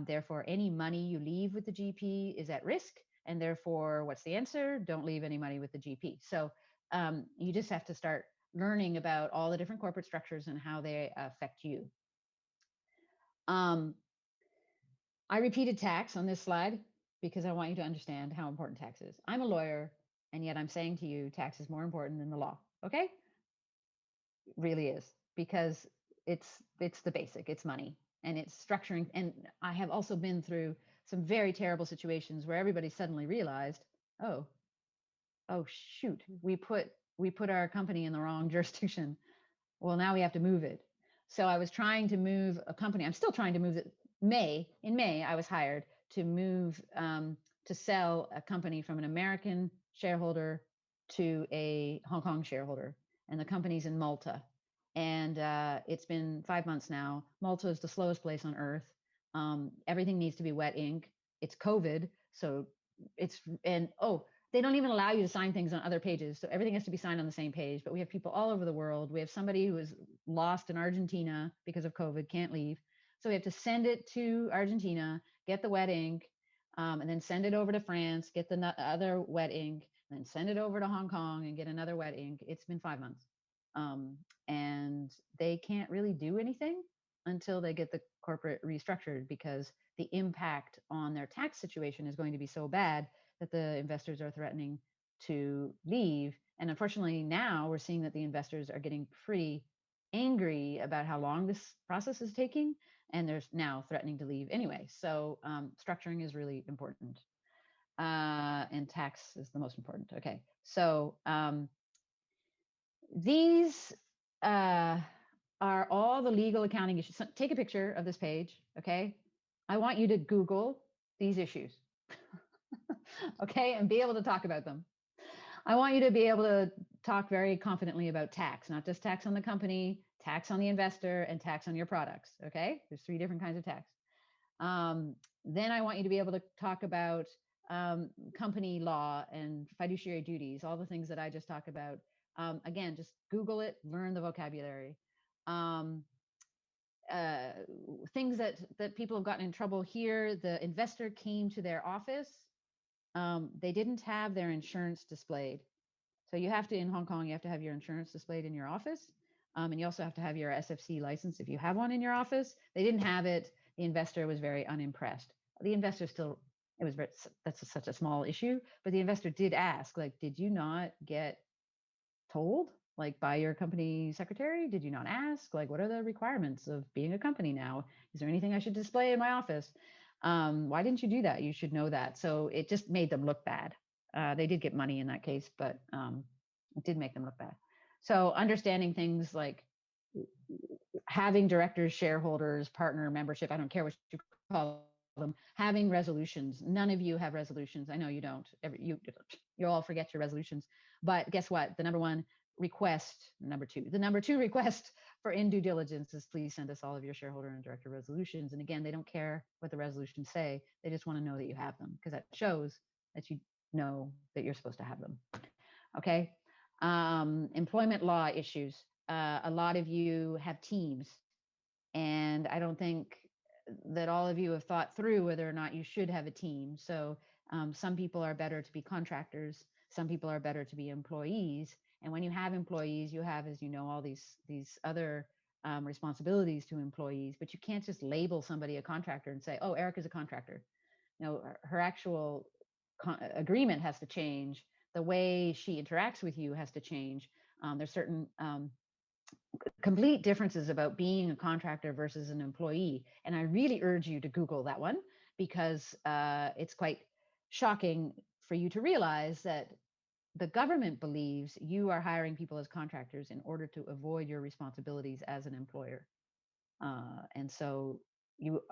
Therefore, any money you leave with the GP is at risk. And therefore, what's the answer? Don't leave any money with the GP. So you just have to start learning about all the different corporate structures and how they affect you. I repeated tax on this slide because I want you to understand how important tax is. I'm a lawyer, and yet I'm saying to you, tax is more important than the law. Okay? It really is, because it's the basic, it's money, and it's structuring. And I have also been through some very terrible situations where everybody suddenly realized, oh shoot, we put our company in the wrong jurisdiction. Well, now we have to move it. So I was trying to move a company. I'm still trying to move it. In May, I was hired to move, to sell a company from an American shareholder to a Hong Kong shareholder. And the company's in Malta. And it's been 5 months now. Malta is the slowest place on earth. Everything needs to be wet ink. It's COVID. So they don't even allow you to sign things on other pages. So everything has to be signed on the same page. But we have people all over the world. We have somebody who is lost in Argentina because of COVID, can't leave. So we have to send it to Argentina, get the wet ink, and then send it over to France, get the other wet ink, and then send it over to Hong Kong and get another wet ink. It's been 5 months. And they can't really do anything until they get the corporate restructured, because the impact on their tax situation is going to be so bad that the investors are threatening to leave. And unfortunately, now we're seeing that the investors are getting pretty angry about how long this process is taking, and they're now threatening to leave anyway. So structuring is really important, and tax is the most important. Okay, so these are all the legal accounting issues. So take a picture of this page, okay? I want you to Google these issues. Okay, and be able to talk about them. I want you to be able to talk very confidently about tax, not just tax on the company, tax on the investor, and tax on your products. Okay, there's 3 different kinds of tax. Then I want you to be able to talk about company law and fiduciary duties, all the things that I just talked about. Again, just Google it, learn the vocabulary. Things that people have gotten in trouble here. The investor came to their office. They didn't have their insurance displayed. So you have to, in Hong Kong, you have to have your insurance displayed in your office. And you also have to have your SFC license if you have one in your office. They didn't have it. The investor was very unimpressed. The investor still, that's such a small issue, but the investor did ask, like, did you not get told, like, by your company secretary? Did you not ask, like, what are the requirements of being a company now? Is there anything I should display in my office? Why didn't you do that? You should know that. So it just made them look bad. They did get money in that case, but it did make them look bad. So understanding things like having directors, shareholders, partner membership, I don't care what you call them, having resolutions. None of you have resolutions. I know you don't. You all forget your resolutions. But guess what? The number 2 request for in due diligence is, please send us all of your shareholder and director resolutions. And again, they don't care what the resolutions say. They just want to know that you have them, because that shows that you know that you're supposed to have them. Okay. Employment law issues. A lot of you have teams. And I don't think that all of you have thought through whether or not you should have a team. So some people are better to be contractors. Some people are better to be employees. And when you have employees, you have, as you know, all these other responsibilities to employees. But you can't just label somebody a contractor and say, "Oh, Erika's a contractor." No, her actual agreement has to change. The way she interacts with you has to change. There's certain complete differences about being a contractor versus an employee. And I really urge you to Google that one, because it's quite shocking for you to realize that the government believes you are hiring people as contractors in order to avoid your responsibilities as an employer. And so you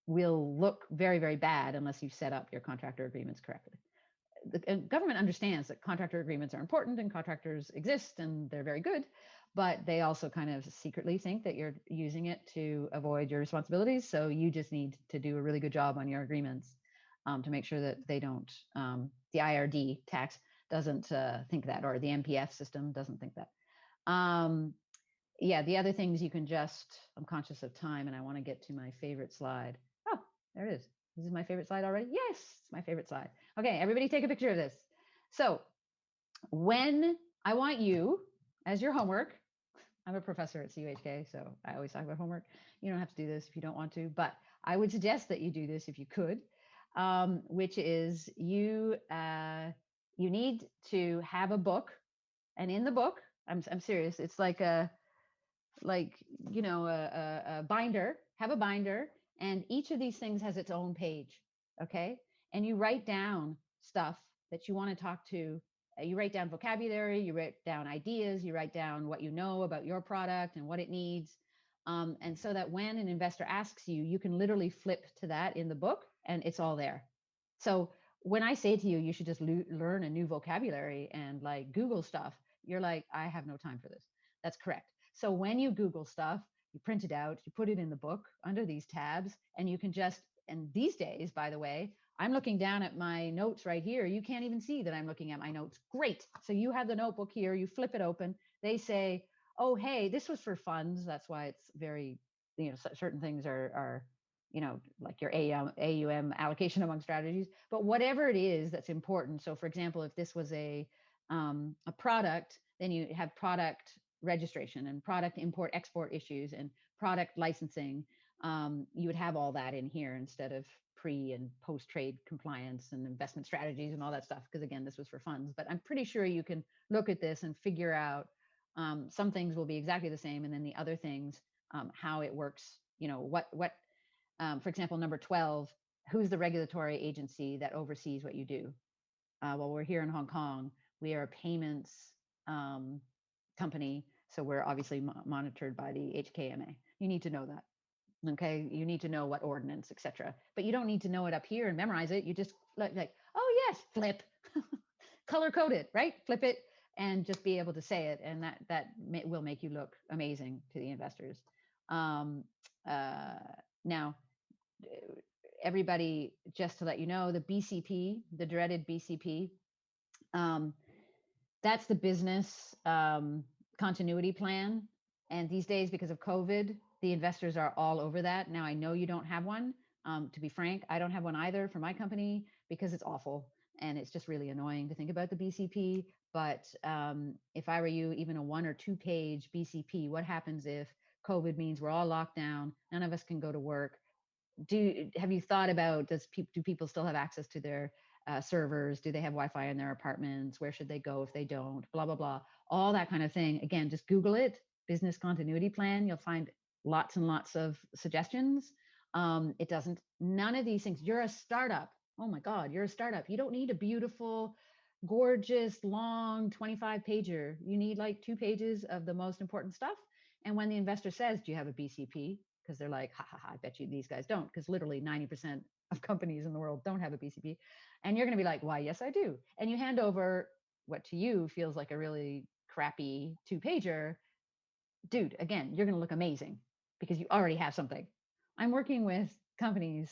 will look very, very bad unless you set up your contractor agreements correctly. The government understands that contractor agreements are important and contractors exist and they're very good, but they also kind of secretly think that you're using it to avoid your responsibilities. So you just need to do a really good job on your agreements to make sure that they don't, the IRD tax doesn't think that, or the MPF system doesn't think that. Yeah, the other things you can just, I'm conscious of time and I want to get to my favorite slide. Oh, there it is. This is my favorite slide already? Yes, it's my favorite slide. Okay, everybody take a picture of this. So when I want you, as your homework, I'm a professor at CUHK, so I always talk about homework. You don't have to do this if you don't want to, but I would suggest that you do this if you could, which is you need to have a book, and in the book, I'm serious, it's like a binder, have a binder, and each of these things has its own page. Okay. And you write down stuff that you want to talk to. You write down vocabulary, you write down ideas, you write down what you know about your product and what it needs. And so that when an investor asks you, you can literally flip to that in the book and it's all there. So when I say to you, you should just learn a new vocabulary and like Google stuff, you're like, I have no time for this. That's correct. So when you Google stuff, you print it out, you put it in the book under these tabs, and you can just, and these days, by the way, I'm looking down at my notes right here. You can't even see that I'm looking at my notes. Great. So you have the notebook here, you flip it open. They say, oh, hey, this was for funds. That's why it's very, certain things are like your AUM allocation among strategies, but whatever it is that's important. So for example, if this was a product, then you have product registration and product import export issues and product licensing. You would have all that in here instead of pre and post trade compliance and investment strategies and all that stuff, because again, this was for funds. But I'm pretty sure you can look at this and figure out some things will be exactly the same, and then the other things, how it works. For example, number 12, who's the regulatory agency that oversees what you do? Well, we're here in Hong Kong. We are a payments company, so we're obviously monitored by the HKMA. You need to know that. Okay, you need to know what ordinance, etc. But you don't need to know it up here and memorize it. You just like, oh yes, flip, color code it, right? Flip it, and just be able to say it, and that will make you look amazing to the investors. Now, everybody, just to let you know, the BCP, the dreaded BCP, that's the business continuity plan. And these days, because of COVID, the investors are all over that. Now, I know you don't have one. To be frank, I don't have one either for my company because it's awful. And it's just really annoying to think about the BCP. But if I were you, even a 1 or 2 page BCP, what happens if COVID means we're all locked down, none of us can go to work? Have you thought about, do people still have access to their servers? Do they have Wi-Fi in their apartments? Where should they go if they don't? Blah, blah, blah. All that kind of thing. Again, just Google it, business continuity plan. You'll find lots and lots of suggestions. None of these things. You're a startup. Oh my God, you're a startup. You don't need a beautiful, gorgeous, long 25 pager. You need like 2 pages of the most important stuff. And when the investor says, do you have a BCP? Because they're like, ha, ha, ha, I bet you these guys don't, because literally 90% of companies in the world don't have a BCP. And you're going to be like, why, yes, I do. And you hand over what to you feels like a really crappy 2-pager. Dude, again, you're going to look amazing because you already have something. I'm working with companies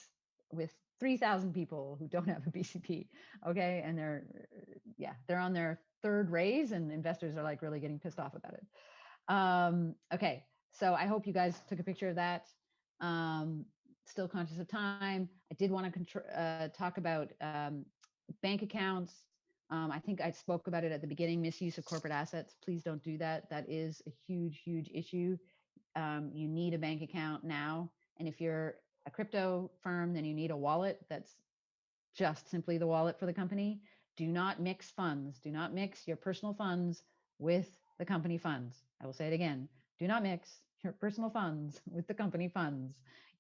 with 3,000 people who don't have a BCP. Okay. And they're on their 3rd raise, and investors are like really getting pissed off about it. Okay. So I hope you guys took a picture of that. Still conscious of time. I did want to talk about bank accounts. I think I spoke about it at the beginning, misuse of corporate assets. Please don't do that. That is a huge, huge issue. You need a bank account now. And if you're a crypto firm, then you need a wallet that's just simply the wallet for the company. Do not mix funds. Do not mix your personal funds with the company funds. I will say it again. Do not mix your personal funds with the company funds.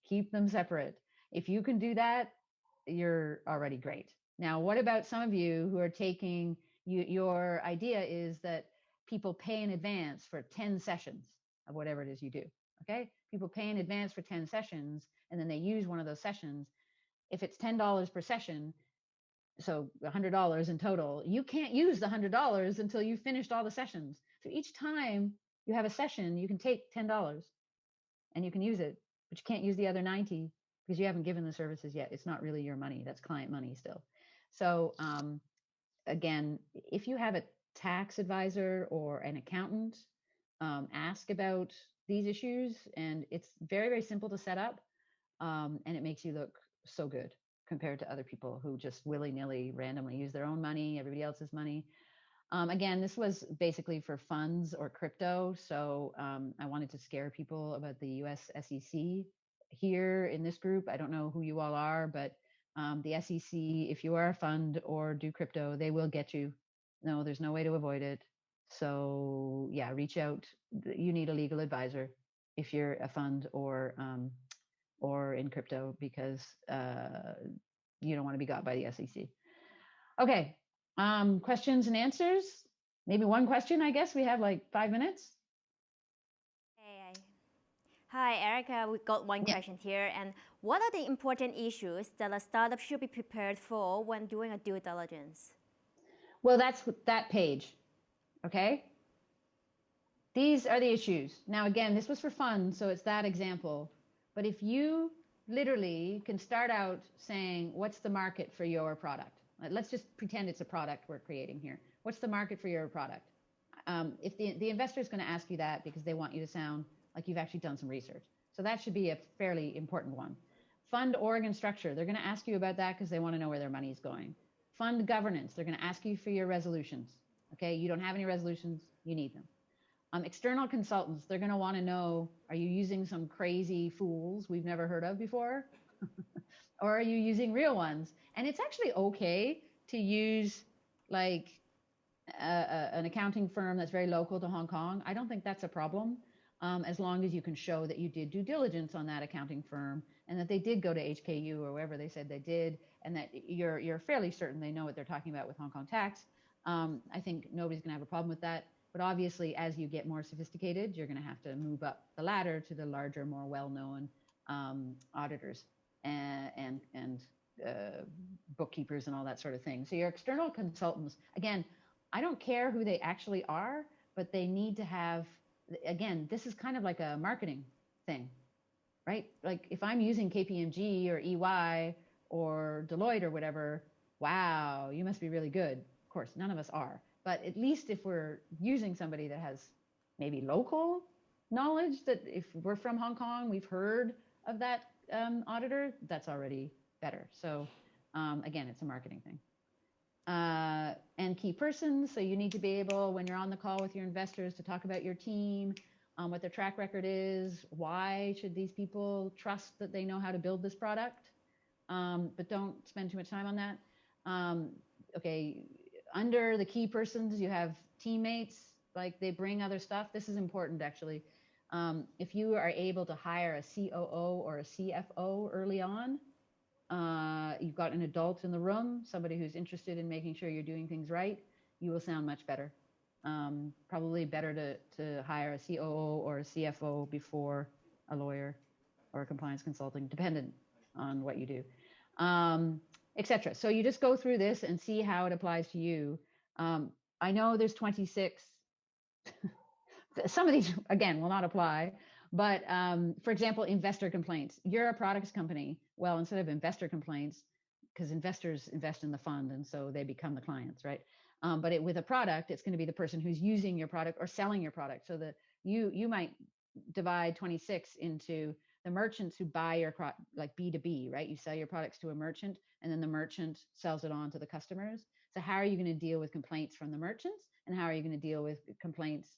Keep them separate. If you can do that, you're already great. Now, what about some of you who are taking, your idea is that people pay in advance for 10 sessions of whatever it is you do. Okay. People pay in advance for 10 sessions and then they use one of those sessions. If it's $10 per session, so $100 in total, you can't use the $100 until you've finished all the sessions. So each time you have a session, you can take $10 and you can use it, but you can't use the other 90 because you haven't given the services yet. It's not really your money. That's client money still. So again, if you have a tax advisor or an accountant, ask about these issues, and it's very, very simple to set up, and it makes you look so good compared to other people who just willy-nilly randomly use their own money, everybody else's money. Again, this was basically for funds or crypto. So I wanted to scare people about the US SEC here in this group. I don't know who you all are, but the SEC, if you are a fund or do crypto, they will get you. No, there's no way to avoid it. So yeah, reach out. You need a legal advisor if you're a fund or in crypto, because you don't want to be got by the SEC. Okay, questions and answers. Maybe one question, I guess. We have like 5 minutes. Hey. Hi, Erica. We got one question here. And what are the important issues that a startup should be prepared for when doing a due diligence? Well, that's that page. Okay. These are the issues. Now, again, this was for fun, so it's that example. But if you literally can start out saying, what's the market for your product? Let's just pretend it's a product we're creating here. What's the market for your product? If the investor is going to ask you that because they want you to sound like you've actually done some research. So that should be a fairly important one. Fund organ structure. They're going to ask you about that because they want to know where their money is going. Fund governance. They're going to ask you for your resolutions. Okay. You don't have any resolutions. You need them. External consultants. They're going to want to know, are you using some crazy fools we've never heard of before? Or are you using real ones? And it's actually okay to use like an accounting firm that's very local to Hong Kong. I don't think that's a problem, as long as you can show that you did due diligence on that accounting firm and that they did go to HKU or wherever they said they did, and that you're fairly certain they know what they're talking about with Hong Kong tax. I think nobody's going to have a problem with that. But obviously, as you get more sophisticated, you're going to have to move up the ladder to the larger, more well-known auditors and bookkeepers and all that sort of thing. So your external consultants, again, I don't care who they actually are, but they need to have, again, this is kind of like a marketing thing, right? Like if I'm using KPMG or EY or Deloitte or whatever, wow, you must be really good. Of course, none of us are. But at least if we're using somebody that has maybe local knowledge, that if we're from Hong Kong, we've heard of that auditor, that's already better. So again, it's a marketing thing. And key persons. So you need to be able, when you're on the call with your investors, to talk about your team, what their track record is, why should these people trust that they know how to build this product, but don't spend too much time on that. Okay, under the key persons, you have teammates, like they bring other stuff. This is important, actually. If you are able to hire a COO or a CFO early on, you've got an adult in the room, somebody who's interested in making sure you're doing things right, you will sound much better. Probably better to hire a COO or a CFO before a lawyer or a compliance consultant, dependent on what you do, etc. So you just go through this and see how it applies to you. I know there's 26. Some of these, again, will not apply. But for example, investor complaints. You're a products company. Well, instead of investor complaints, because investors invest in the fund and so they become the clients, right? But with a product, it's going to be the person who's using your product or selling your product. So that you might divide 26 into the merchants who buy your like B2B, right? You sell your products to a merchant and then the merchant sells it on to the customers. So how are you going to deal with complaints from the merchants, and how are you going to deal with complaints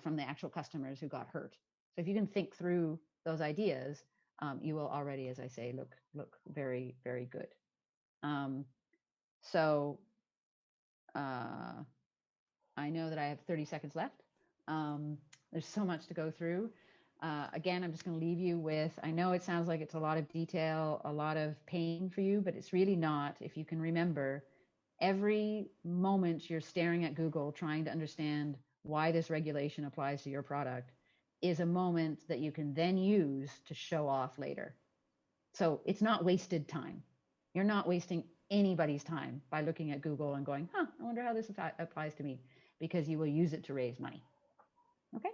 from the actual customers who got hurt? So if you can think through those ideas, you will already, as I say, look very, very good. So I know that I have 30 seconds left. There's so much to go through. Again, I'm just going to leave you with, I know it sounds like it's a lot of detail, a lot of pain for you, but it's really not. If you can remember, every moment you're staring at Google trying to understand why this regulation applies to your product is a moment that you can then use to show off later. So it's not wasted time. You're not wasting anybody's time by looking at Google and going, I wonder how this applies to me, because you will use it to raise money. Okay?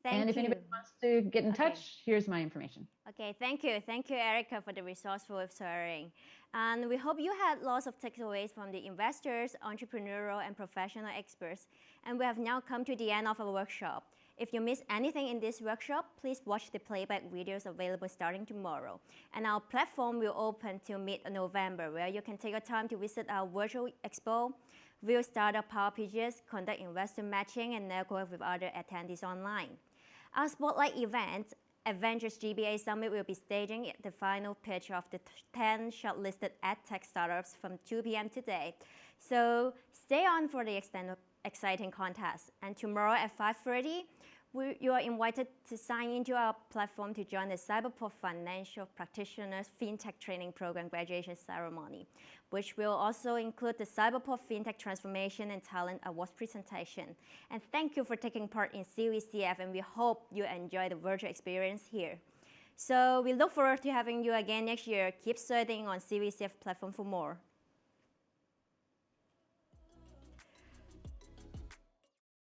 And if anybody wants to get in touch, here's my information. Okay, thank you. Thank you, Erika, for the resourceful sharing. And we hope you had lots of takeaways from the investors, entrepreneurial, and professional experts. And we have now come to the end of our workshop. If you missed anything in this workshop, please watch the playback videos available starting tomorrow. And our platform will open till mid-November, where you can take your time to visit our virtual expo, view startup power pitches, conduct investor matching, and network with other attendees online. Our spotlight event, Adventures GBA Summit, will be staging the final pitch of the 10 shortlisted EdTech startups from 2 p.m. today. So stay on for the exciting contest. And tomorrow at 5:30, you are invited to sign into our platform to join the Cyberport Financial Practitioners FinTech Training Program graduation ceremony, which will also include the Cyberport FinTech Transformation and Talent Awards presentation. And thank you for taking part in CVCF, and we hope you enjoy the virtual experience here. So we look forward to having you again next year. Keep searching on CVCF platform for more.